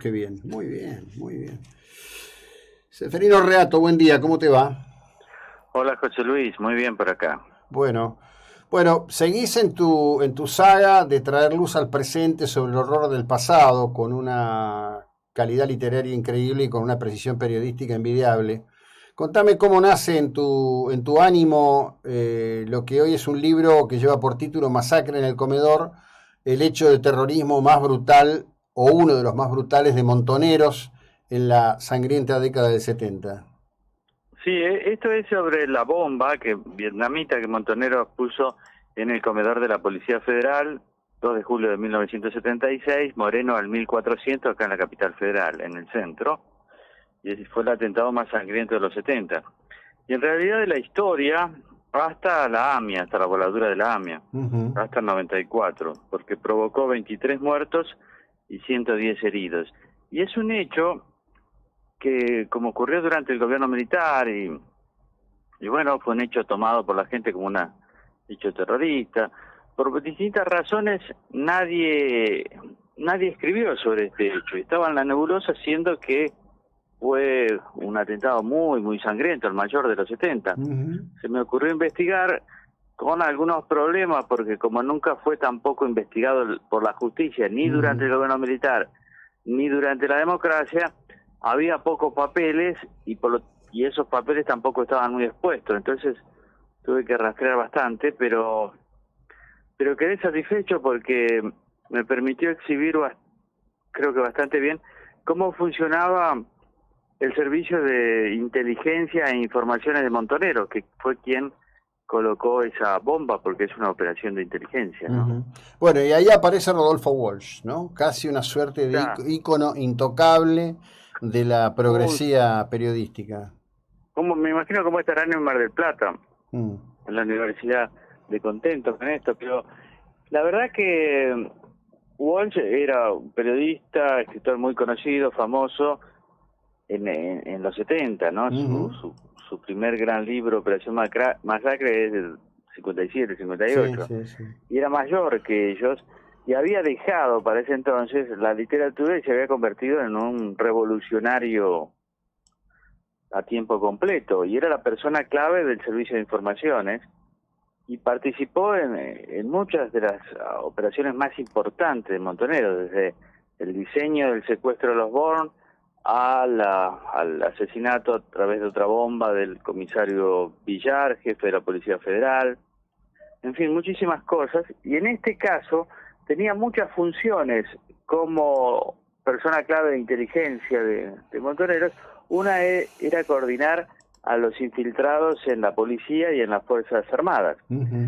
Qué bien, muy bien, muy bien. Seferino Reato, buen día, ¿cómo te va? Hola José Luis, muy bien por acá. Bueno, bueno, seguís en tu saga de traer luz al presente sobre el horror del pasado con una calidad literaria increíble y con una precisión periodística envidiable. Contame cómo nace en tu ánimo lo que hoy es un libro que lleva por título Masacre en el Comedor, el hecho de terrorismo más brutal o uno de los más brutales de Montoneros en la sangrienta década del 70. Sí, esto es sobre la bomba que vietnamita que Montoneros puso en el comedor de la Policía Federal, 2 de julio de 1976, Moreno al 1400, acá en la capital federal, en el centro, y ese fue el atentado más sangriento de los 70. Y en realidad de la historia, hasta la AMIA, hasta la voladura de la AMIA, Ujú. hasta el 94, porque provocó 23 muertos y 110 heridos. Y es un hecho que, como ocurrió durante el gobierno militar, y bueno, fue un hecho tomado por la gente como un hecho terrorista. Por distintas razones, nadie escribió sobre este hecho. Estaba en la nebulosa, siendo que fue un atentado muy sangriento, el mayor de los 70. Ujú. Se me ocurrió investigar con algunos problemas, porque como nunca fue tampoco investigado por la justicia, ni durante Ujú. el gobierno militar, ni durante la democracia, había pocos papeles y esos papeles tampoco estaban muy expuestos. Entonces tuve que rastrear bastante, pero quedé satisfecho porque me permitió exhibir, creo que bastante bien, cómo funcionaba el servicio de inteligencia e informaciones de Montoneros, que fue quien colocó esa bomba, porque es una operación de inteligencia, ¿no? Ujú. Bueno, y ahí aparece Rodolfo Walsh, ¿no? Casi una suerte de Ya, ícono intocable de la uy, progresía periodística. me imagino cómo estarán en Mar del Plata, Mm. en la universidad, de contentos con esto, pero la verdad que Walsh era un periodista, escritor muy conocido, famoso en los 70, ¿no? Ujú. Su primer gran libro, Operación Masacre, es del 57, Sí, 58, sí, sí. y era mayor que ellos, y había dejado para ese entonces la literatura y se había convertido en un revolucionario a tiempo completo, y era la persona clave del servicio de informaciones, y participó en muchas de las operaciones más importantes de Montonero, desde el diseño del secuestro de los Born al asesinato a través de otra bomba del comisario Villar, jefe de la Policía Federal, en fin, muchísimas cosas, y en este caso tenía muchas funciones como persona clave de inteligencia de Montoneros. Una era coordinar a los infiltrados en la policía y en las Fuerzas Armadas. Ujú.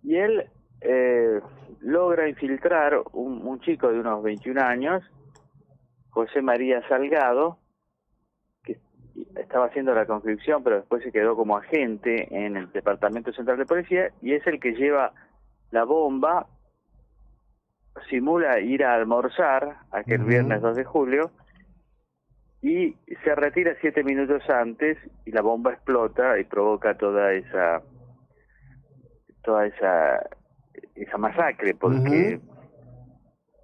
Y él eh, logra infiltrar un chico de unos 21 años, José María Salgado, que estaba haciendo la conscripción, pero después se quedó como agente en el Departamento Central de Policía, y es el que lleva la bomba, simula ir a almorzar aquel Ujú. viernes 2 de julio, y se retira 7 minutos antes, y la bomba explota y provoca toda esa masacre, Ujú. porque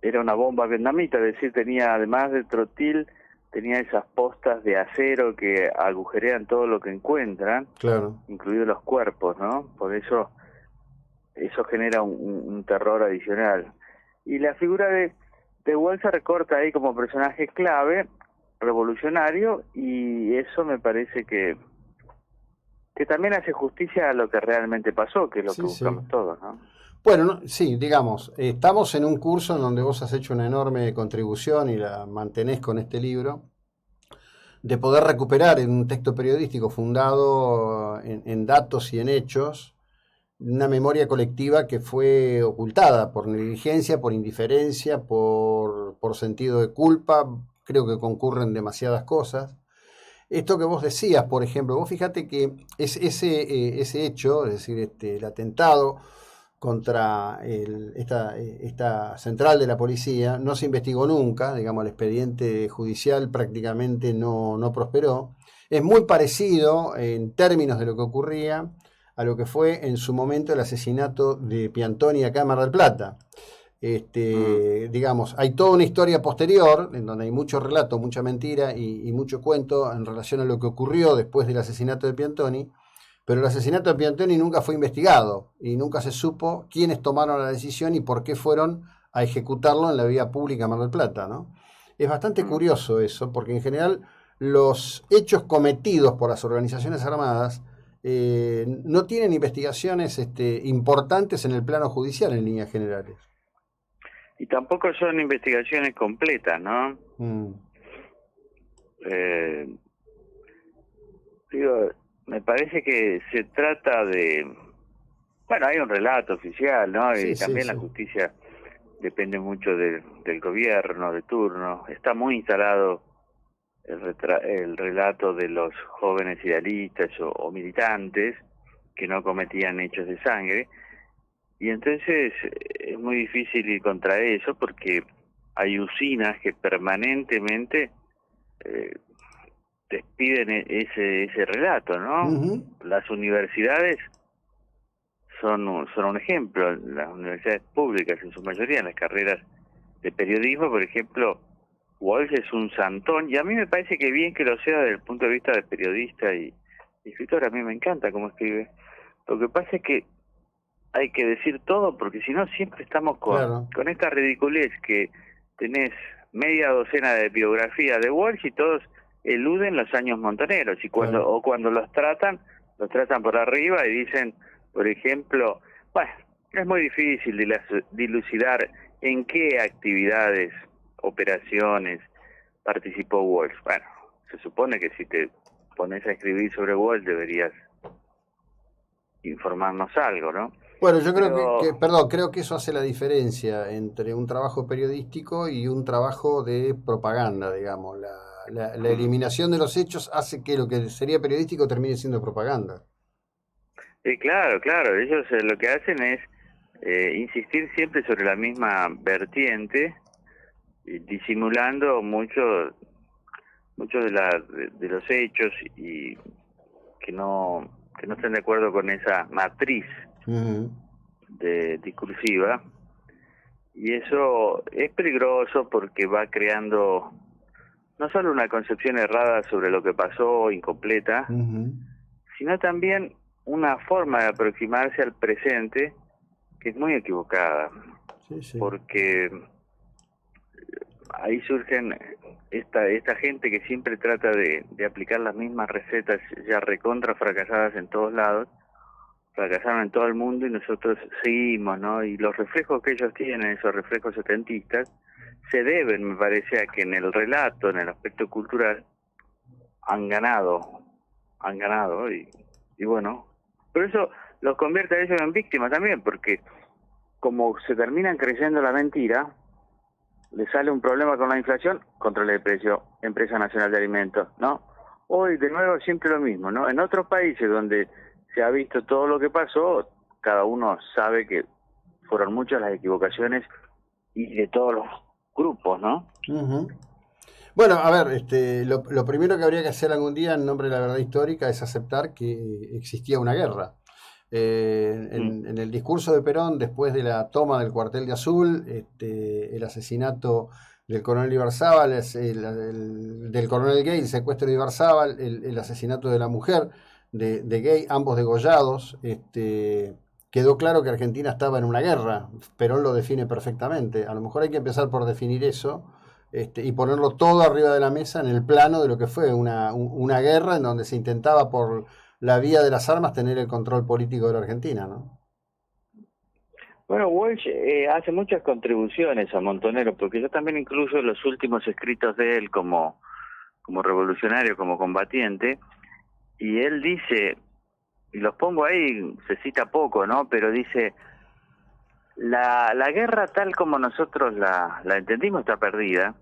era una bomba vietnamita, es decir, tenía, además del trotil, tenía esas postas de acero que agujerean todo lo que encuentran, Claro. incluidos los cuerpos, ¿no? Por eso genera un terror adicional. Y la figura de Wells se recorta ahí como personaje clave, revolucionario, y eso me parece que también hace justicia a lo que realmente pasó, que es lo que Sí, sí. buscamos todos, ¿no? Bueno, sí, digamos, estamos en un curso en donde vos has hecho una enorme contribución y la mantenés con este libro, de poder recuperar en un texto periodístico fundado en datos y en hechos una memoria colectiva que fue ocultada por negligencia, por indiferencia, por sentido de culpa, creo que concurren demasiadas cosas. Esto que vos decías, por ejemplo, vos fíjate que ese hecho, es decir, el atentado contra esta central de la policía, no se investigó nunca, digamos, el expediente judicial prácticamente no prosperó. Es muy parecido en términos de lo que ocurría a lo que fue en su momento el asesinato de Piantoni acá en Mar del Plata. Digamos, hay toda una historia posterior, en donde hay mucho relato, mucha mentira y mucho cuento en relación a lo que ocurrió después del asesinato de Piantoni, pero el asesinato de Piantoni nunca fue investigado y nunca se supo quiénes tomaron la decisión y por qué fueron a ejecutarlo en la vía pública de Mar del Plata, ¿no? Es bastante curioso eso, porque en general los hechos cometidos por las organizaciones armadas no tienen investigaciones importantes en el plano judicial en líneas generales. Y tampoco son investigaciones completas, ¿no? Digo, me parece que se trata de... Bueno, hay un relato oficial, ¿no? Sí, Y también sí, la sí. justicia depende mucho del gobierno de turno. Está muy instalado el relato de los jóvenes idealistas o militantes que no cometían hechos de sangre. Y entonces es muy difícil ir contra eso porque hay usinas que permanentemente eh, despiden ese relato, ¿no? Ujú. Las universidades son un ejemplo, las universidades públicas en su mayoría, en las carreras de periodismo, por ejemplo, Walsh es un santón, y a mí me parece que bien que lo sea desde el punto de vista de periodista y escritor. A mí me encanta cómo escribe. Lo que pasa es que hay que decir todo, porque si no siempre estamos Claro, con esta ridiculez que tenés media docena de biografías de Walsh y todos eluden los años montoneros, y claro. cuando los tratan por arriba y dicen, por ejemplo, bueno, es muy difícil dilucidar en qué actividades, operaciones participó Walsh. Bueno, se supone que si te pones a escribir sobre Walsh deberías informarnos algo, ¿no? Bueno, yo creo Pero perdón, creo que eso hace la diferencia entre un trabajo periodístico y un trabajo de propaganda, digamos. La eliminación de los hechos hace que lo que sería periodístico termine siendo propaganda. sí, claro, claro, ellos lo que hacen es insistir siempre sobre la misma vertiente, disimulando mucho de los hechos, y que no estén de acuerdo con esa matriz Ujú. de discursiva. Y eso es peligroso porque va creando no solo una concepción errada sobre lo que pasó, incompleta, Ujú. sino también una forma de aproximarse al presente que es muy equivocada, Sí, sí. porque ahí surgen esta gente que siempre trata de aplicar las mismas recetas ya recontra fracasadas en todos lados, fracasaron en todo el mundo y nosotros seguimos, ¿no? Y los reflejos que ellos tienen, esos reflejos setentistas, se deben, me parece, a que en el relato, en el aspecto cultural, han ganado, y bueno, pero eso los convierte a ellos en víctimas también, porque como se terminan creyendo la mentira, le sale un problema con la inflación, control de precio, Empresa Nacional de Alimentos, ¿no? Hoy, de nuevo, siempre lo mismo, ¿no? En otros países donde se ha visto todo lo que pasó, cada uno sabe que fueron muchas las equivocaciones y de todos los grupos, ¿no? Ujú. Bueno, a ver, lo primero que habría que hacer algún día en nombre de la verdad histórica es aceptar que existía una guerra. Mm. En el discurso de Perón, después de la toma del cuartel de Azul, el asesinato del coronel Ibarzábal, del coronel Gay, el secuestro de Ibarzábal, el asesinato de la mujer de Gay, ambos degollados, quedó claro que Argentina estaba en una guerra. Perón lo define perfectamente. A lo mejor hay que empezar por definir eso, y ponerlo todo arriba de la mesa en el plano de lo que fue una guerra en donde se intentaba por la vía de las armas tener el control político de la Argentina, ¿no? Bueno, Walsh hace muchas contribuciones a Montonero, porque yo también incluyo los últimos escritos de él como revolucionario, como combatiente, y él dice, y los pongo ahí, se cita poco, ¿no? Pero dice, la guerra tal como nosotros la entendimos está perdida,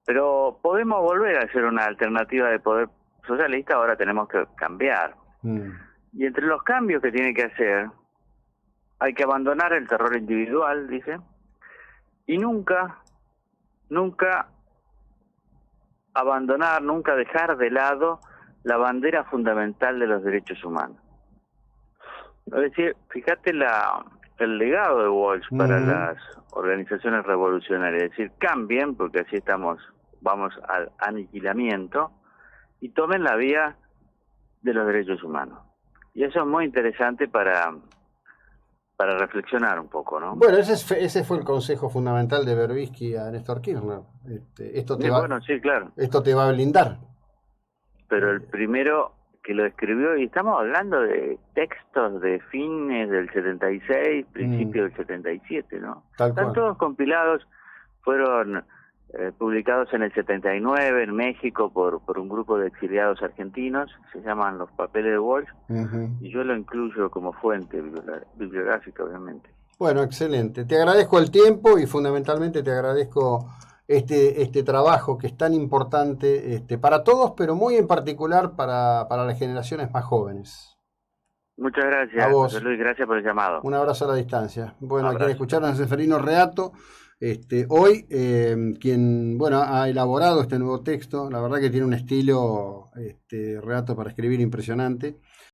pero podemos volver a ser una alternativa de poder socialista, ahora tenemos que cambiar. Mm. Y entre los cambios que tiene que hacer, hay que abandonar el terror individual, dice, y nunca abandonar, nunca dejar de lado la bandera fundamental de los derechos humanos. Es decir, fíjate el legado de Walsh para las organizaciones revolucionarias, es decir, cambien, porque así vamos al aniquilamiento, y tomen la vía de los derechos humanos. Y eso es muy interesante para reflexionar un poco, ¿no? Bueno, ese fue el consejo fundamental de Berbisky a Néstor Kirchner. Bueno, sí, claro. Esto te va a blindar. Pero el primero que lo escribió, y estamos hablando de textos de fines del 76, principios del 77, ¿no? Están todos compilados, fueron publicados en el 79 en México por un grupo de exiliados argentinos, se llaman Los Papeles de Walsh, y yo lo incluyo como fuente bibliográfica, obviamente. Bueno, excelente. Te agradezco el tiempo y fundamentalmente te agradezco este trabajo que es tan importante para todos, pero muy en particular para las generaciones más jóvenes. Muchas gracias, a vos. José Luis, gracias por el llamado. Un abrazo a la distancia. Bueno, a quien escucharon es Seferino Reato. Hoy, quien ha elaborado este nuevo texto, la verdad que tiene un estilo Reato para escribir impresionante.